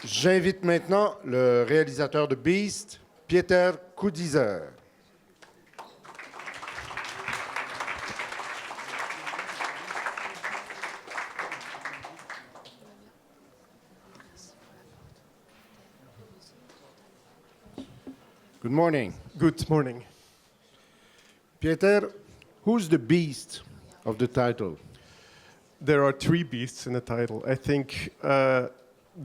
J'invite maintenant le réalisateur de Beast, Pieter COUDYZER. Good morning. Good morning. Pieter, who's the beast of the title? There are three beasts in the title. I think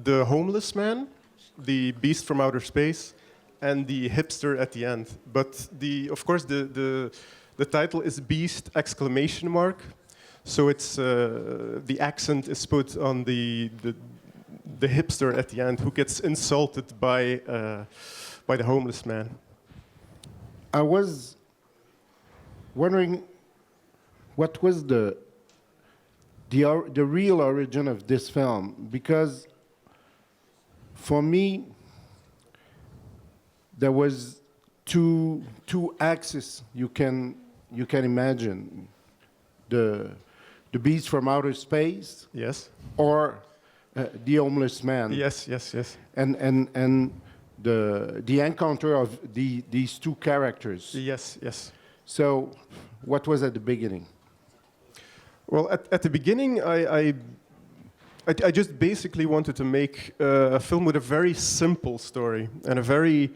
the homeless man, the beast from outer space, and the hipster at the end. But of course, the title is Beast ! So it's the accent is put on the hipster at the end who gets insulted by the homeless man. I was wondering what was the real origin of this film, because for me there was two axes you can imagine: the beast from outer space, Yes. or the homeless man. Yes. And the encounter of these two characters. Yes. So, what was at the beginning? Well, at the beginning, I just basically wanted to make a film with a very simple story and a very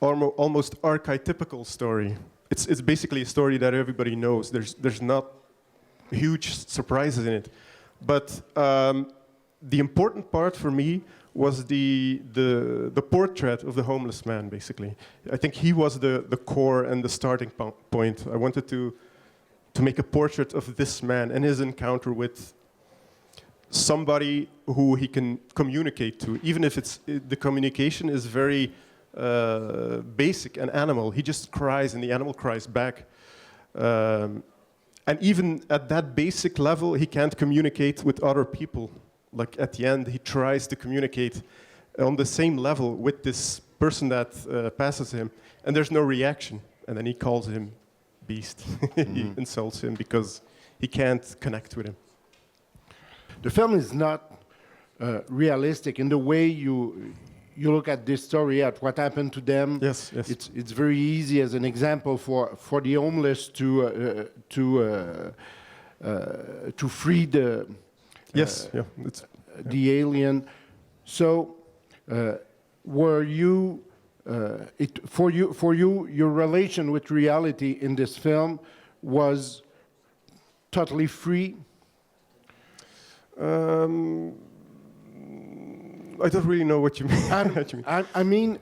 almost archetypical story. It's basically a story that everybody knows. There's not huge surprises in it, but the important part for me was the portrait of the homeless man. Basically, I think he was the core and the starting point. I wanted to make a portrait of this man and his encounter with somebody who he can communicate to, even if the communication is very basic and animal. He just cries and the animal cries back. And even at that basic level, he can't communicate with other people. Like at the end, he tries to communicate on the same level with this person that passes him, and there's no reaction. And then he calls him Beast. He insults him because he can't connect with him. The film is not realistic in the way you look at this story, at what happened to them. Yes. It's very easy as an example for the homeless to free the the alien. So, were you for you your relation with reality in this film was totally free? I don't really know what you mean. I mean,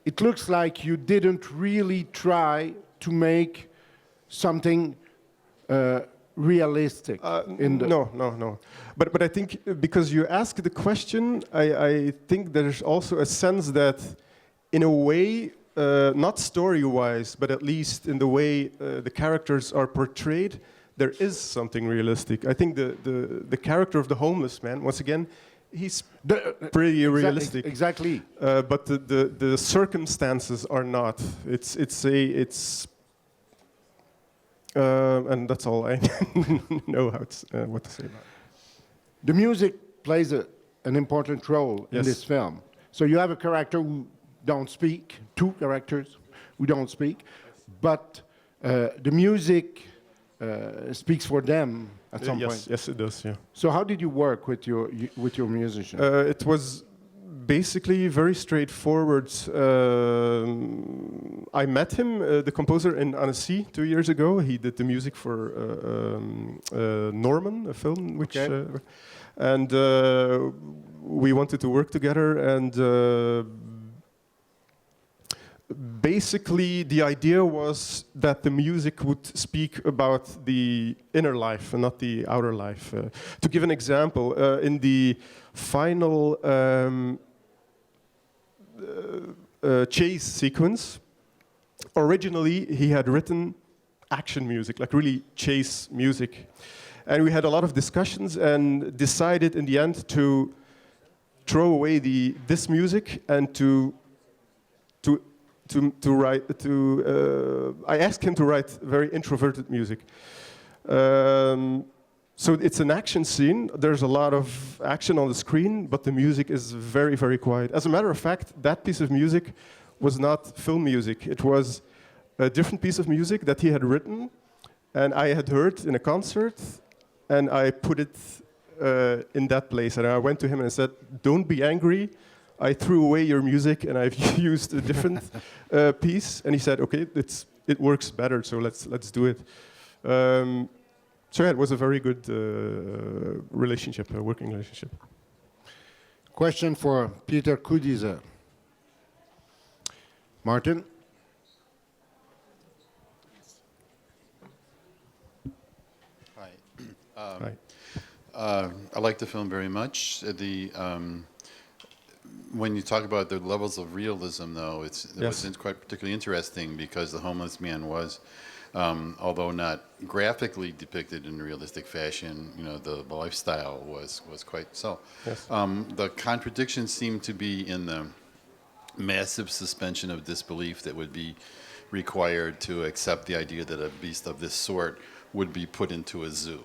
it looks like you didn't really try to make something realistic. No. But I think because you asked the question, I think there's also a sense that, in a way, not story-wise, but at least in the way the characters are portrayed, there is something realistic. I think the character of the homeless man, once again, he's pretty realistic. Exactly. But the circumstances are not. And that's all I know what to say about it. The music plays an important role in this film. So you have a character who don't speak, two characters who don't speak, but the music speaks for them at some point. Yes, it does. Yeah. So how did you work with your musician? It was basically very straightforward. I met him, the composer, in Annecy 2 years ago. He did the music for Norman, a film, which, and we wanted to work together. And basically, the idea was that the music would speak about the inner life and not the outer life. To give an example, in the final chase sequence, originally he had written action music, like really chase music. And we had a lot of discussions and decided in the end to throw away this music and I asked him to write very introverted music. So it's an action scene. There's a lot of action on the screen, but the music is very, very quiet. As a matter of fact, that piece of music was not film music. It was a different piece of music that he had written, and I had heard in a concert, and I put it in that place. And I went to him and I said, "Don't be angry. I threw away your music, and I've used a different piece." And he said, "Okay, it works better, so let's do it." So yeah, it was a very good relationship, a working relationship. Question for Pieter COUDYZER. Martin? Hi. Hi. I like the film very much. When you talk about the levels of realism, though, it was quite particularly interesting because the homeless man was, although not graphically depicted in realistic fashion, the lifestyle was quite so. Yes. The contradiction seemed to be in the massive suspension of disbelief that would be required to accept the idea that a beast of this sort would be put into a zoo,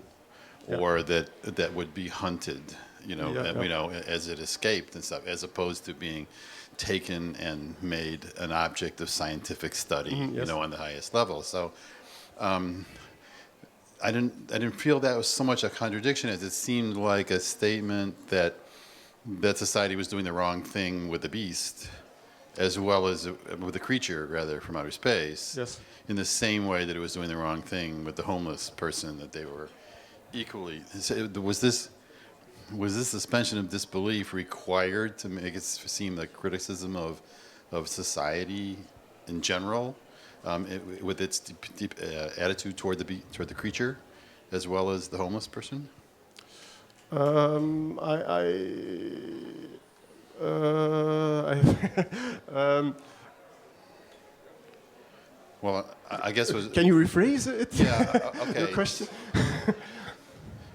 or that would be hunted, as it escaped and stuff, as opposed to being taken and made an object of scientific study, on the highest level. So I didn't feel that was so much a contradiction as it seemed like a statement that society was doing the wrong thing with the beast, as well as with the creature, rather, from outer space. Yes. In the same way that it was doing the wrong thing with the homeless person, that they were equally. Was this suspension of disbelief required to make it seem like criticism of society in general, with its deep attitude toward the creature, as well as the homeless person? Well, I guess it was. Can you rephrase it? Yeah. Okay. Your question.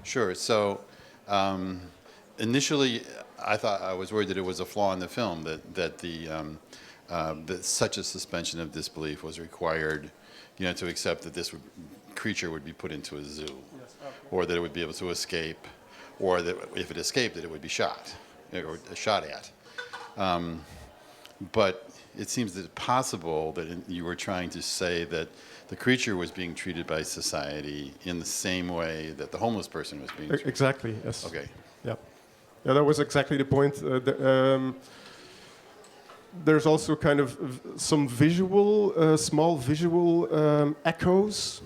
Sure. So, initially, I was worried that it was a flaw in the film that such a suspension of disbelief was required, to accept that this creature would be put into a zoo, or that it would be able to escape, or that if it escaped, that it would be shot or shot at. But it seems that it's possible that you were trying to say that the creature was being treated by society in the same way that the homeless person was being treated. Exactly, yes. Okay. Yeah, that was exactly the point. There's also kind of some small visual echoes.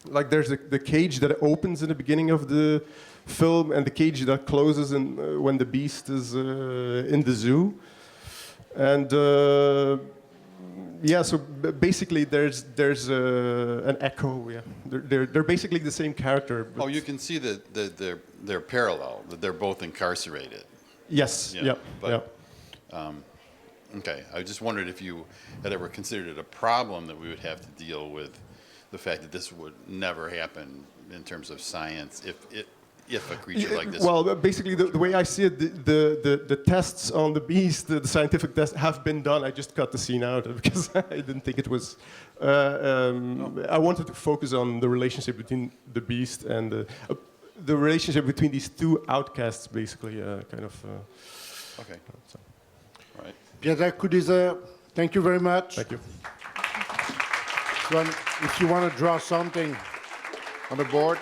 Like there's the cage that opens in the beginning of the film and the cage that closes when the beast is in the zoo. And so basically there's an echo. Yeah, they're basically the same character. Oh, you can see that they're parallel. That they're both incarcerated. Yes. Yeah. Okay, I just wondered if you had ever considered it a problem that we would have to deal with the fact that this would never happen in terms of science if a creature like this. Well, basically, the way I see it, the tests on the beast, the scientific tests have been done. I just cut the scene out because I didn't think it was. I wanted to focus on the relationship between the beast and the relationship between these two outcasts, basically, kind of. Okay. So. All right. Pieter COUDYZER, thank you very much. Thank you. If you want to draw something on the board.